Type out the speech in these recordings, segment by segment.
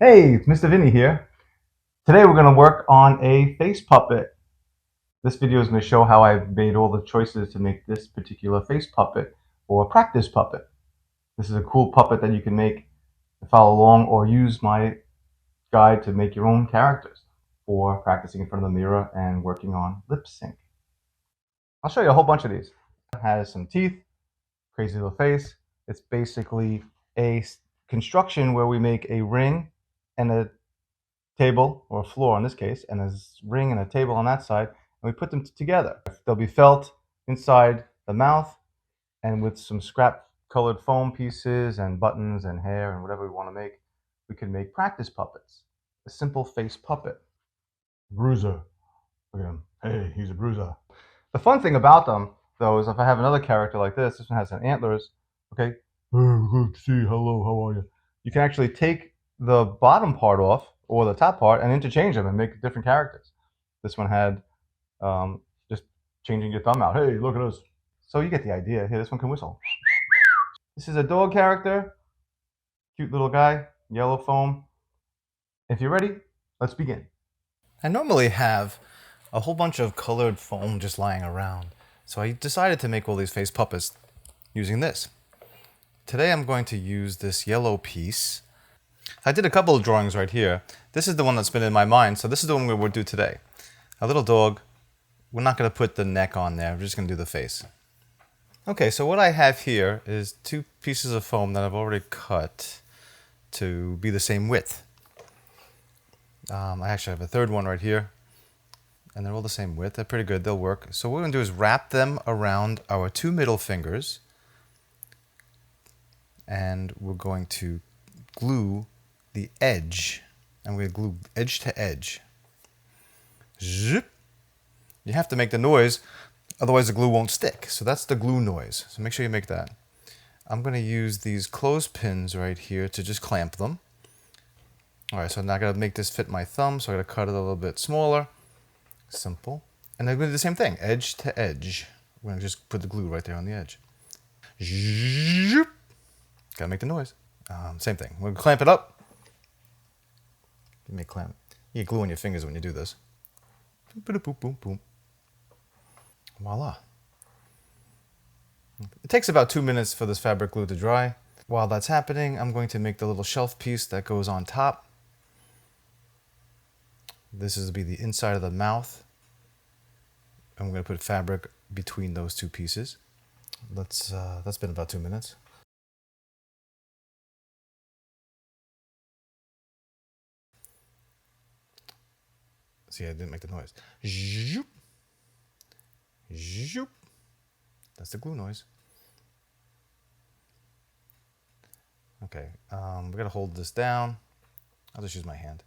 Hey, Mr. Vinny here. Today we're going to work on a face puppet. This video is going to show how I've made all the choices to make this particular face puppet or practice puppet. This is a cool puppet that you can make and follow along or use my guide to make your own characters for practicing in front of the mirror and working on lip sync. I'll show you a whole bunch of these. It has some teeth, crazy little face. It's basically a construction where we make a ring and a table, or a floor in this case, and a ring and a table on that side, and we put them together. They'll be felt inside the mouth, and with some scrap colored foam pieces and buttons and hair and whatever we want to make, we can make practice puppets. A simple face puppet. Bruiser. Look at him. Hey, he's a bruiser. The fun thing about them, though, is if I have another character like this one has some antlers, okay? Good to see you. Hello, how are you? You can actually take the bottom part off or the top part and interchange them and make different characters. This one had just changing your thumb out. Hey, look at us. So you get the idea. Here, this one can whistle. This is a dog character. Cute little guy. Yellow foam. If you're ready, let's begin. I normally have a whole bunch of colored foam just lying around. So I decided to make all these face puppets using this. Today I'm going to use this yellow piece. I did a couple of drawings right here. This is the one that's been in my mind, so this is the one we'll do today. A little dog. We're not going to put the neck on there, we're just going to do the face. Okay, so what I have here is two pieces of foam that I've already cut to be the same width. I actually have a third one right here, and they're all the same width. They're pretty good, they'll work. So what we're going to do is wrap them around our two middle fingers, and we're going to glue the edge. I'm going to glue edge to edge. Zip. You have to make the noise, otherwise the glue won't stick. So that's the glue noise. So make sure you make that. I'm going to use these clothespins right here to just clamp them. All right, so I'm not going to make this fit my thumb, so I'm going to cut it a little bit smaller. Simple. And I'm going to do the same thing, edge to edge. We're going to just put the glue right there on the edge. Zip. Got to make the noise. Same thing. We're going to clamp it up. You may clamp. You get glue on your fingers when you do this. Boom, boom, boom, boom. Voila. It takes about 2 minutes for this fabric glue to dry. While that's happening, I'm going to make the little shelf piece that goes on top. This is to be the inside of the mouth. I'm going to put fabric between those two pieces. That's been about 2 minutes. See, I didn't make the noise. Zoop. Zoop. That's the glue noise. Okay, we gotta hold this down. I'll just use my hand.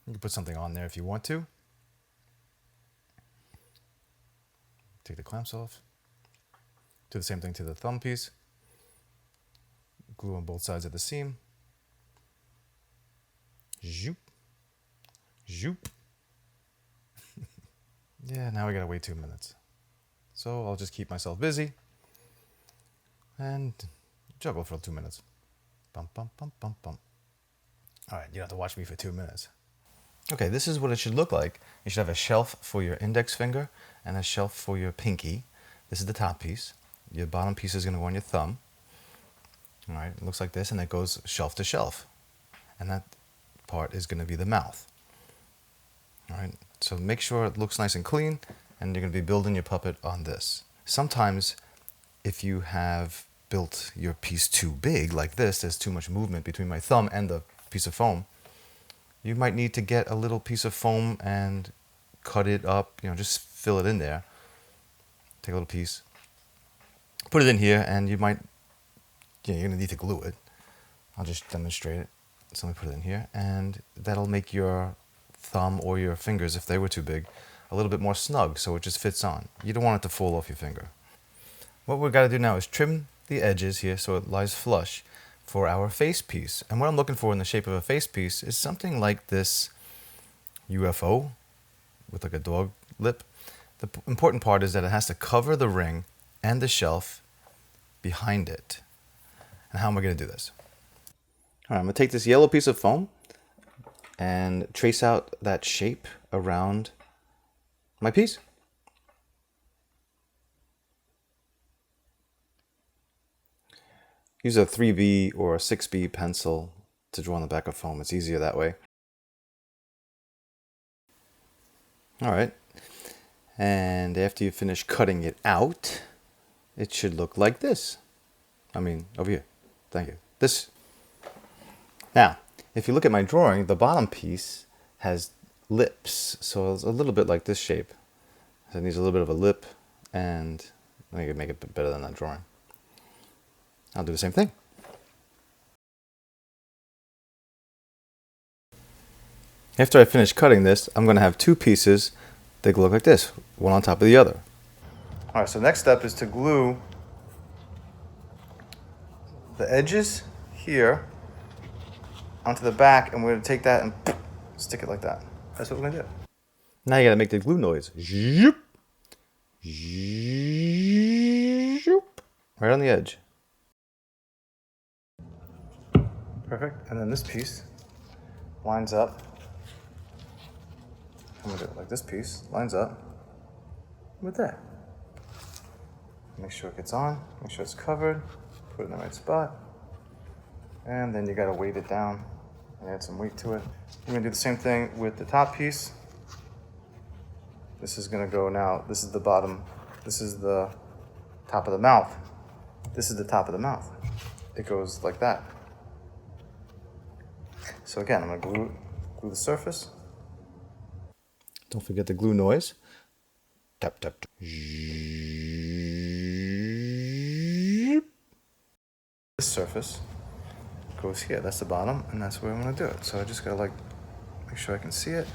You can put something on there if you want to. Take the clamps off. Do the same thing to the thumb piece. Glue on both sides of the seam. Zoop. Zoop. Yeah, now we gotta wait 2 minutes. So I'll just keep myself busy and juggle for 2 minutes. Bum, bum, bum, bum, bum. All right, you don't have to watch me for 2 minutes. Okay, this is what it should look like. You should have a shelf for your index finger and a shelf for your pinky. This is the top piece. Your bottom piece is going to go on your thumb. All right, it looks like this, and it goes shelf to shelf. And that part is going to be the mouth. All right, so make sure it looks nice and clean, and you're going to be building your puppet on this. Sometimes, if you have built your piece too big, like this, there's too much movement between my thumb and the piece of foam, you might need to get a little piece of foam and cut it up, just fill it in there. Take a little piece, put it in here, and you're going to need to glue it. I'll just demonstrate it. So let me put it in here, and that'll make your thumb or your fingers, if they were too big, a little bit more snug, so it just fits on. You don't want it to fall off your finger. What we've got to do now is trim the edges here so it lies flush for our face piece. And what I'm looking for in the shape of a face piece is something like this UFO with like a dog lip. The important part is that it has to cover the ring and the shelf behind it. And how am I going to do this? All right, I'm going to take this yellow piece of foam. and trace out that shape around my piece. Use a 3B or a 6B pencil to draw on the back of foam. It's easier that way. All right. And after you finish cutting it out, it should look like this. I mean, over here. Thank you. This. Now, if you look at my drawing, the bottom piece has lips. So it's a little bit like this shape. So it needs a little bit of a lip, and I can make it a bit better than that drawing. I'll do the same thing. After I finish cutting this, I'm going to have two pieces that look like this, one on top of the other. All right, so next step is to glue the edges here onto the back, and we're going to take that and stick it like that. That's what we're going to do. Now you got to make the glue noise. Zoop, zoop, right on the edge. Perfect. And then this piece lines up. I'm going to do it like this piece lines up with that. Make sure it gets on, make sure it's covered, put it in the right spot. And then you got to weight it down and add some weight to it. We're going to do the same thing with the top piece. This is going to go now, this is the bottom, this is the top of the mouth. This is the top of the mouth. It goes like that. So again, I'm going to glue the surface. Don't forget the glue noise. Tap, tap, tap. This surface goes here. That's the bottom, and that's where I'm going to do it. So I just got to like make sure I can see it.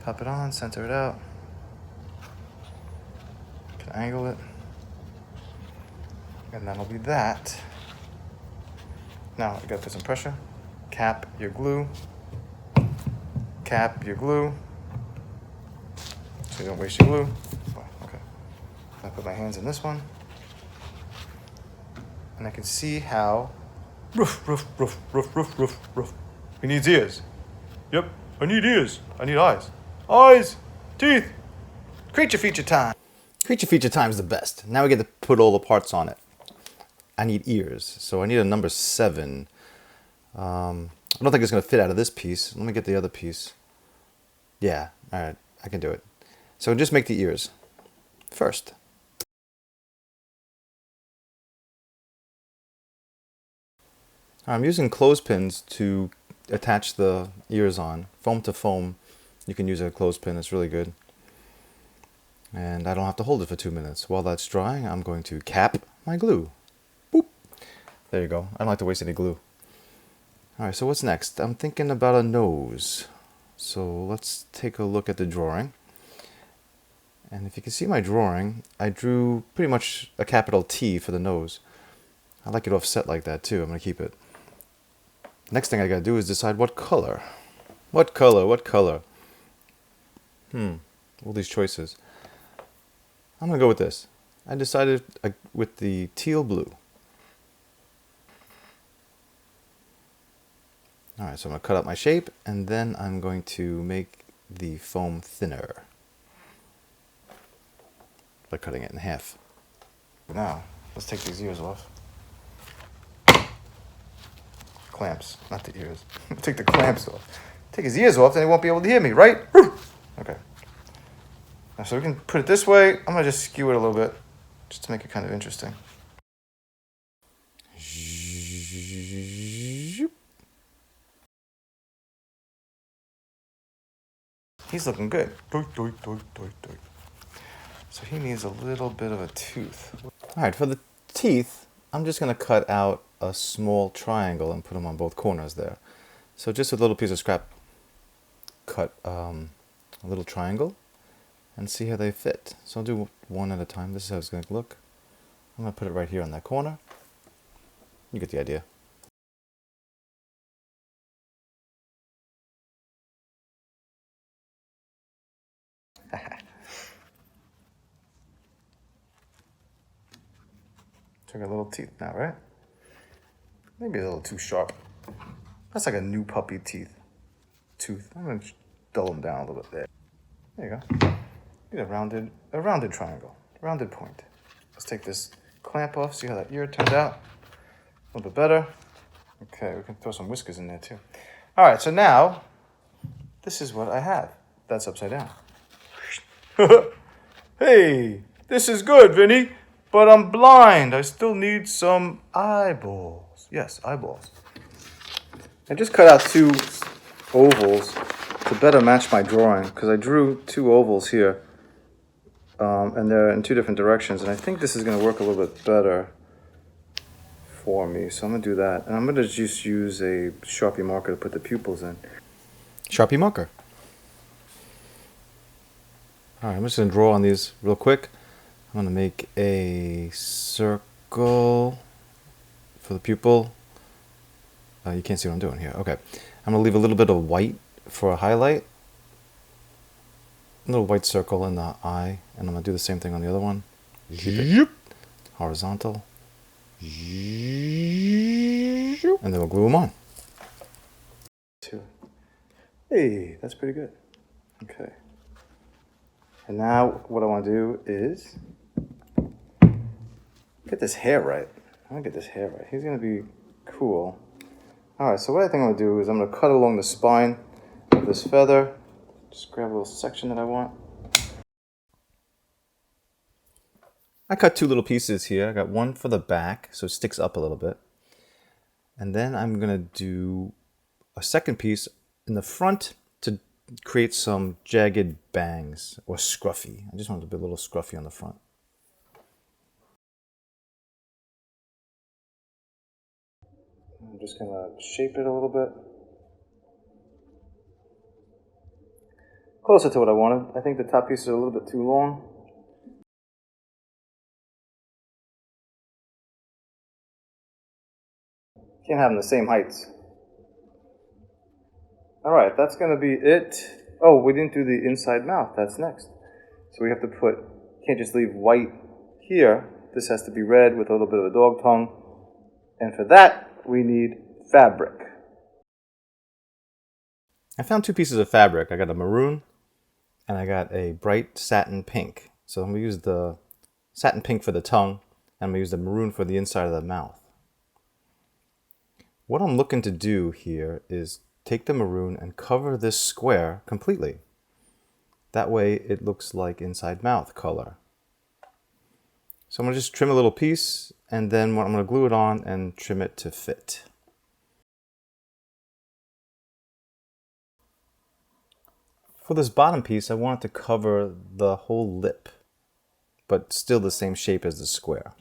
Pop it on, center it out. Can angle it. And that'll be that. Now you got to put some pressure. Cap your glue. Cap your glue. So you don't waste your glue. Okay. I put my hands in this one. And I can see how roof. He needs ears. Yep, I need ears. I need eyes. Eyes, teeth. Creature feature time. Creature feature time is the best. Now we get to put all the parts on it. I need ears, so I need a number 7. I don't think it's going to fit out of this piece. Let me get the other piece. Yeah, all right, I can do it. So just make the ears first. I'm using clothespins to attach the ears on. Foam to foam. You can use a clothespin, it's really good. And I don't have to hold it for 2 minutes. While that's drying, I'm going to cap my glue. Boop. There you go. I don't like to waste any glue. Alright, so what's next? I'm thinking about a nose. So let's take a look at the drawing. And if you can see my drawing, I drew pretty much a capital T for the nose. I like it offset like that too. I'm going to keep it. Next thing I got to do is decide what color. What color? All these choices. I'm going to go with this. I decided with the teal blue. Alright, so I'm going to cut out my shape, and then I'm going to make the foam thinner by cutting it in half. Now, let's take these ears off. Clamps, not the ears. Take the clamps off. Take his ears off, then he won't be able to hear me, right? Okay. Now, so we can put it this way. I'm going to just skew it a little bit, just to make it kind of interesting. He's looking good. So he needs a little bit of a tooth. All right, for the teeth, I'm just going to cut out a small triangle and put them on both corners there. So just with a little piece of scrap, cut a little triangle and see how they fit. So I'll do one at a time. This is how it's going to look. I'm going to put it right here on that corner. You get the idea. Took a little teeth now, right? Maybe a little too sharp. That's like a new puppy teeth. tooth. I'm going to dull them down a little bit there. There you go. Get a rounded triangle, rounded point. Let's take this clamp off, see how that ear turned out. A little bit better. Okay, we can throw some whiskers in there too. All right, so now, this is what I have. That's upside down. Hey, this is good, Vinny, but I'm blind. I still need some eyeballs. Yes, eyeballs. I just cut out 2 ovals to better match my drawing, because I drew 2 ovals here, and they're in 2 different directions, and I think this is going to work a little bit better for me, so I'm going to do that. And I'm going to just use a Sharpie marker to put the pupils in. Sharpie marker. Alright, I'm just going to draw on these real quick. I'm going to make a circle for the pupil. You can't see what I'm doing here. Okay. I'm going to leave a little bit of white for a highlight. A little white circle in the eye. And I'm going to do the same thing on the other one. Keep it horizontal. And then we'll glue them on. Hey, that's pretty good. Okay. And now what I want to do is get this hair right. I want to get this hair right. He's going to be cool. Alright, so what I think I'm going to do is I'm going to cut along the spine of this feather. Just grab a little section that I want. I cut 2 little pieces here. I got one for the back, so it sticks up a little bit. And then I'm going to do a second piece in the front to create some jagged bangs, or scruffy. I just want it to be a little scruffy on the front. I'm just going to shape it a little bit. Closer to what I wanted. I think the top pieces are a little bit too long. Can't have them the same heights. Alright, that's going to be it. Oh, we didn't do the inside mouth. That's next. So we have to put, can't just leave white here. This has to be red with a little bit of a dog tongue. And for that, we need fabric. I found 2 pieces of fabric. I got a maroon and I got a bright satin pink. So I'm going to use the satin pink for the tongue, and I'm going to use the maroon for the inside of the mouth. What I'm looking to do here is take the maroon and cover this square completely. That way it looks like inside mouth color. So I'm going to just trim a little piece, and then I'm going to glue it on and trim it to fit. For this bottom piece, I want it to cover the whole lip, but still the same shape as the square.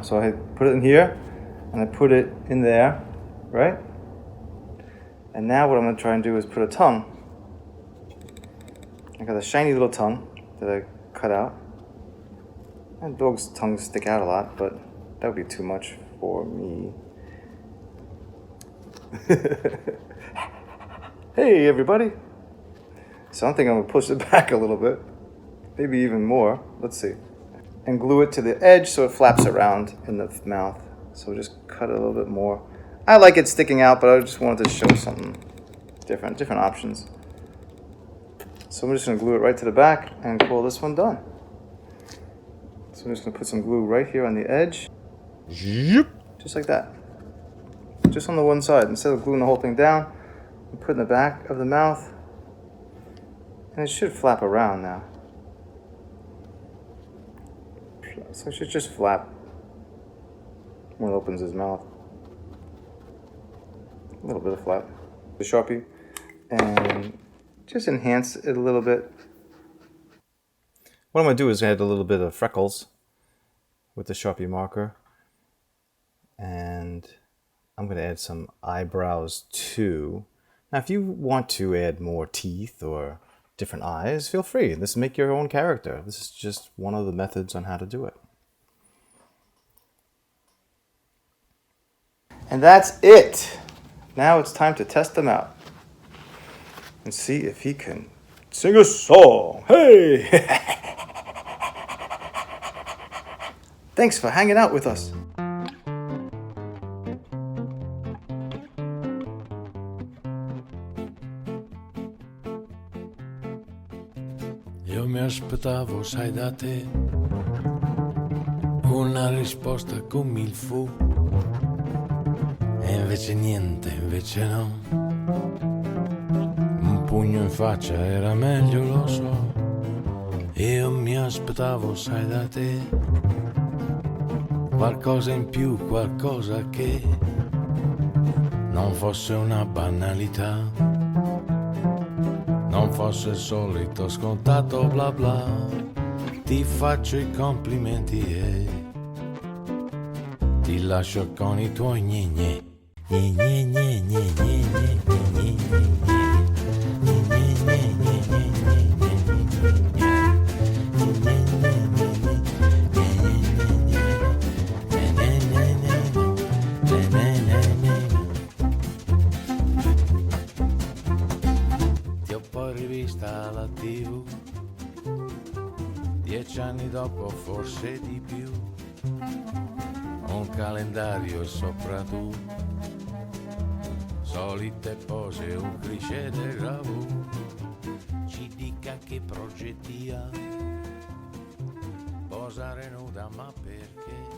So I put it in here, and I put it in there, right? And now what I'm going to try and do is put a tongue. I got a shiny little tongue that I cut out. And dogs' tongues stick out a lot, but that would be too much for me. Hey everybody! So I'm thinking I'm going to push it back a little bit. Maybe even more. Let's see. And glue it to the edge so it flaps around in the mouth. So just cut it a little bit more. I like it sticking out, but I just wanted to show something different options. So I'm just going to glue it right to the back and call this one done. So I'm just going to put some glue right here on the edge. Just like that. Just on the one side. Instead of gluing the whole thing down, I'm putting the back of the mouth. And it should flap around now. So it should just flap when it opens his mouth. A little bit of flap. The Sharpie. And just enhance it a little bit. What I'm going to do is add a little bit of freckles with the Sharpie marker. And I'm going to add some eyebrows too. Now, if you want to add more teeth or different eyes, feel free. This is make your own character. This is just one of the methods on how to do it. And that's it. Now it's time to test him out and see if he can sing a song. Hey! Thanks for hanging out with us. Io mi aspettavo, sai, da te una risposta con mille fu, e invece niente, invece no. Un pugno in faccia era meglio, lo so. Io mi aspettavo, sai, da te qualcosa in più, qualcosa che non fosse una banalità, non fosse il solito scontato bla bla. Ti faccio i complimenti e ti lascio con i tuoi gne gne. Gne gne gne gne gne gne gne Ti ho poi rivista alla TV 10 anni dopo, forse di più. Un calendario e sopra tu solite pose, un cliché del gravù. Ci dica che progetti ha, posare nuda, ma perché?